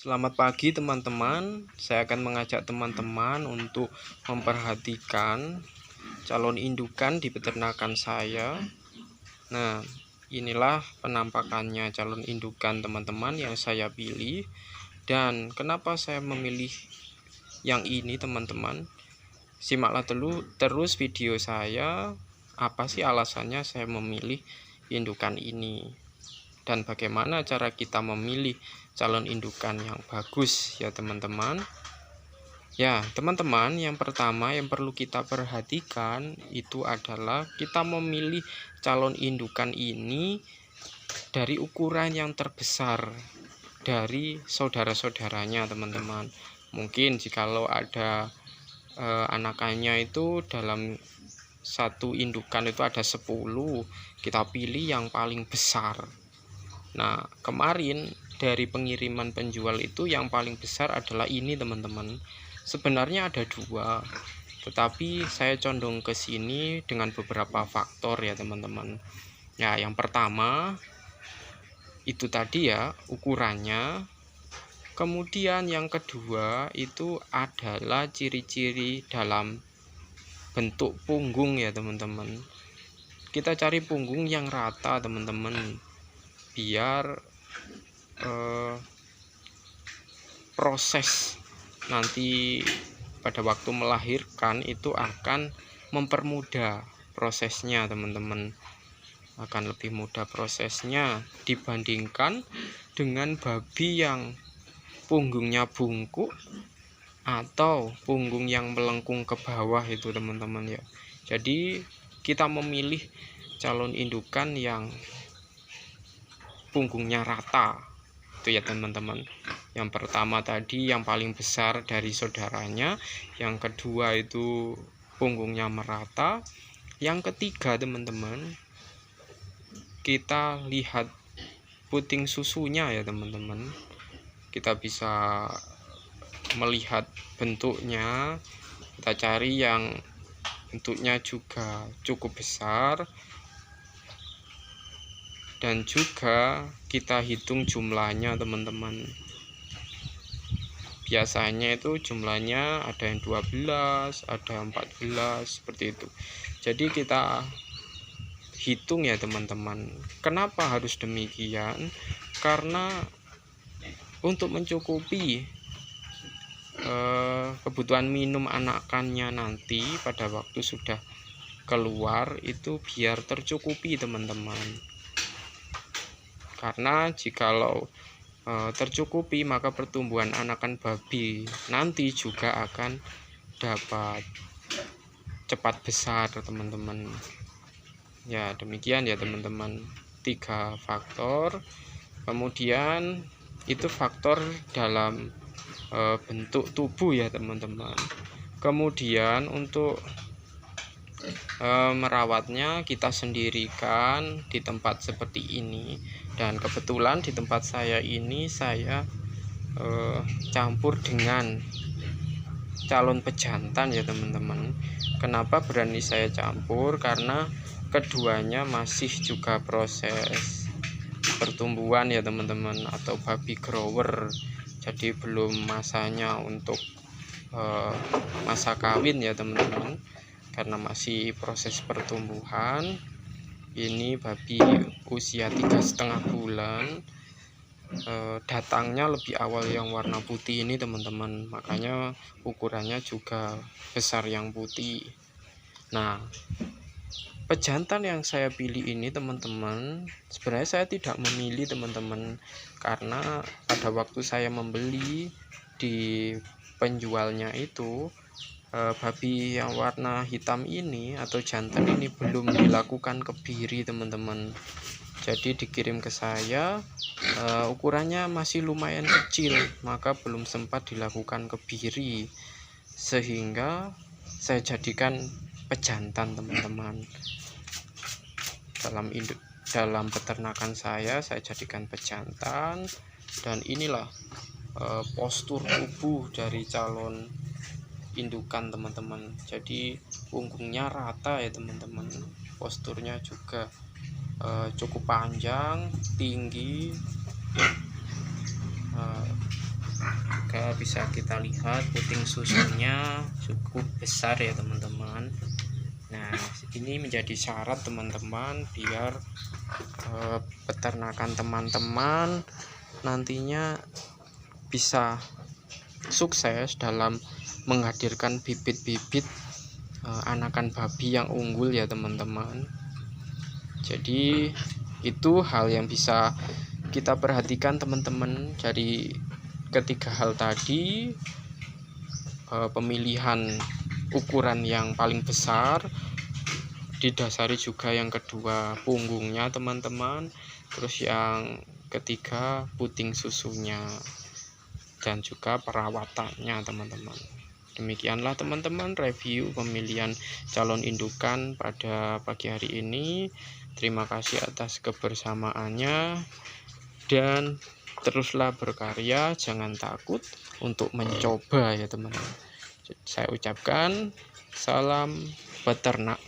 Selamat pagi teman-teman. Saya akan mengajak teman-teman untuk memperhatikan calon indukan di peternakan saya. Nah, inilah penampakannya calon indukan teman-teman yang saya pilih. Dan kenapa saya memilih yang ini teman-teman? Simaklah terus video saya. Apa sih alasannya saya memilih indukan ini? Dan bagaimana cara kita memilih calon indukan yang bagus ya teman-teman. Ya teman-teman, yang pertama yang perlu kita perhatikan itu adalah kita memilih calon indukan ini dari ukuran yang terbesar dari saudara-saudaranya teman-teman. Mungkin jikalau ada anakannya itu dalam satu indukan itu ada 10, kita pilih yang paling besar. Nah, kemarin dari pengiriman penjual itu yang paling besar adalah ini teman-teman. Sebenarnya ada 2, tetapi saya condong ke sini dengan beberapa faktor ya teman-teman. Ya, yang pertama itu tadi ya ukurannya. Kemudian yang kedua itu adalah ciri-ciri dalam bentuk punggung ya teman-teman. Kita cari punggung yang rata teman-teman, biar proses nanti pada waktu melahirkan itu akan mempermudah prosesnya teman-teman, akan lebih mudah prosesnya dibandingkan dengan babi yang punggungnya bungkuk atau punggung yang melengkung ke bawah itu teman-teman ya. Jadi kita memilih calon indukan yang punggungnya rata itu ya teman-teman. Yang pertama tadi yang paling besar dari saudaranya, yang kedua itu punggungnya merata, yang ketiga teman-teman kita lihat puting susunya ya teman-teman. Kita bisa melihat bentuknya, kita cari yang bentuknya juga cukup besar, dan juga kita hitung jumlahnya teman-teman. Biasanya itu jumlahnya ada yang 12, ada 14 seperti itu. Jadi kita hitung ya teman-teman. Kenapa harus demikian? Karena untuk mencukupi kebutuhan minum anakannya nanti pada waktu sudah keluar itu biar tercukupi teman-teman. Karena jikalau tercukupi maka pertumbuhan anakan babi nanti juga akan dapat cepat besar teman-teman. Ya demikian ya teman-teman, 3 faktor. Kemudian itu faktor dalam bentuk tubuh ya teman-teman. Kemudian untuk merawatnya kita sendirikan di tempat seperti ini, dan kebetulan di tempat saya ini saya campur dengan calon pejantan ya teman-teman. Kenapa berani saya campur? Karena keduanya masih juga proses pertumbuhan ya teman-teman, atau baby grower. Jadi belum masanya untuk masa kawin ya teman-teman, karena masih proses pertumbuhan. Ini babi usia 3,5 bulan, datangnya lebih awal yang warna putih ini teman-teman, makanya ukurannya juga besar yang putih. Nah, pejantan yang saya pilih ini teman-teman, sebenarnya saya tidak memilih teman-teman, karena pada waktu saya membeli di penjualnya itu babi yang warna hitam ini atau jantan ini belum dilakukan kebiri teman-teman. Jadi dikirim ke saya, ukurannya masih lumayan kecil, maka belum sempat dilakukan kebiri, sehingga saya jadikan pejantan teman-teman. Dalam peternakan saya jadikan pejantan. Dan inilah postur tubuh dari calon indukan teman-teman. Jadi punggungnya rata ya teman-teman, posturnya juga cukup panjang, tinggi, juga bisa kita lihat puting susunya cukup besar ya teman-teman. Nah, ini menjadi syarat teman-teman biar peternakan teman-teman nantinya bisa sukses dalam menghadirkan bibit-bibit anakan babi yang unggul ya teman-teman. Jadi itu hal yang bisa kita perhatikan teman-teman. Jadi ketiga hal tadi, pemilihan ukuran yang paling besar, didasari juga yang kedua punggungnya teman-teman, terus yang ketiga puting susunya, dan juga perawatannya teman-teman. Demikianlah teman-teman review pemilihan calon indukan pada pagi hari ini. Terima kasih atas kebersamaannya, dan teruslah berkarya, jangan takut untuk mencoba ya teman-teman. Saya ucapkan salam peternak.